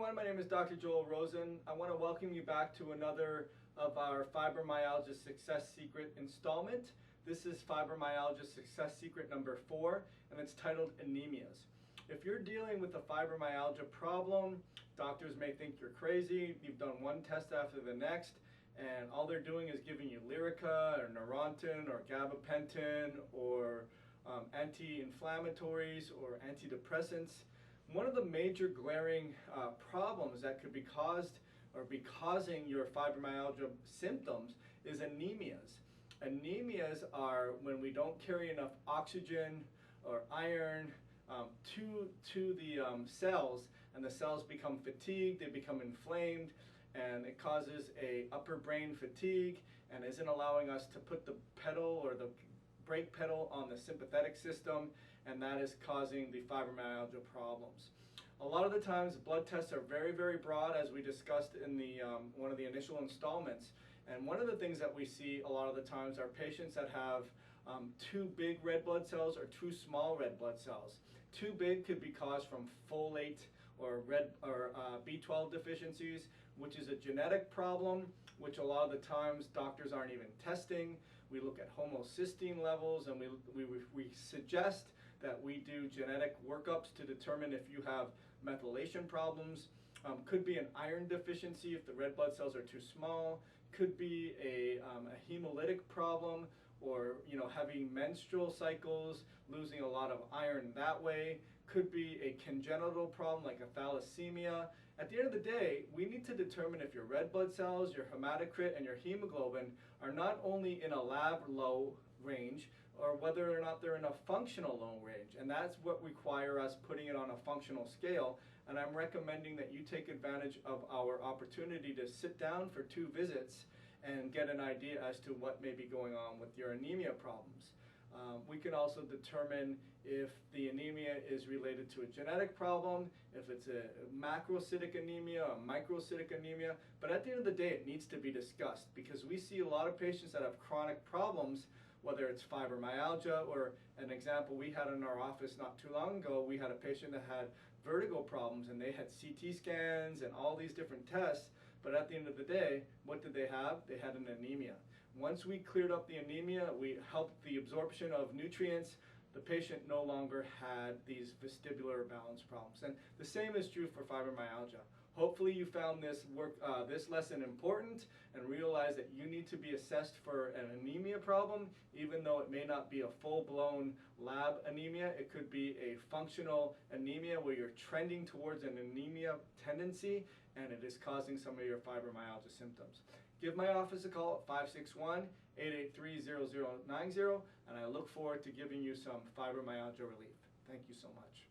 everyone, my name is Dr. Joel Rosen. I want to welcome you back to another of our Fibromyalgia Success Secret installment. This is Fibromyalgia Success Secret number 4, and it's titled Anemias. If you're dealing with a fibromyalgia problem, doctors may think you're crazy. You've done one test after the next, and all they're doing is giving you Lyrica or Neurontin or gabapentin or anti-inflammatories or antidepressants. One of the major glaring problems that could be caused or be causing your fibromyalgia symptoms is anemias. Anemias are when we don't carry enough oxygen or iron to the cells, and the cells become fatigued, they become inflamed, and it causes a upper brain fatigue and isn't allowing us to put the pedal or the brake pedal on the sympathetic system, and that is causing the fibromyalgia problems. A lot of the times blood tests are very broad, as we discussed in the one of the initial installments, and one of the things that we see a lot of the times are patients that have too big red blood cells or too small red blood cells. Too big could be caused from folate or B12 deficiencies, which is a genetic problem, which a lot of the times doctors aren't even testing. We look at homocysteine levels, and we suggest that we do genetic workups to determine if you have methylation problems. Could be an iron deficiency if the red blood cells are too small. Could be a hemolytic problem, or having menstrual cycles, losing a lot of iron that way. Could be a congenital problem like a thalassemia. At the end of the day, we need to determine if your red blood cells, your hematocrit, and your hemoglobin are not only in a lab low range, or whether or not they're in a functional low range. And that's what require us putting it on a functional scale. And I'm recommending that you take advantage of our opportunity to sit down for 2 visits and get an idea as to what may be going on with your anemia problems. We can also determine if the anemia is related to a genetic problem, if it's a macrocytic anemia or microcytic anemia, but at the end of the day it needs to be discussed, because we see a lot of patients that have chronic problems, whether it's fibromyalgia, or an example we had in our office not too long ago, we had a patient that had vertigo problems, and they had CT scans and all these different tests, but at the end of the day, what did they have? They had an anemia. Once we cleared up the anemia, we helped the absorption of nutrients, the patient no longer had these vestibular balance problems. And the same is true for fibromyalgia. Hopefully you found this lesson important and realize that you need to be assessed for an anemia problem, even though it may not be a full-blown lab anemia. It could be a functional anemia where you're trending towards an anemia tendency, and it is causing some of your fibromyalgia symptoms. Give my office a call at 561-883-0090, and I look forward to giving you some fibromyalgia relief. Thank you so much.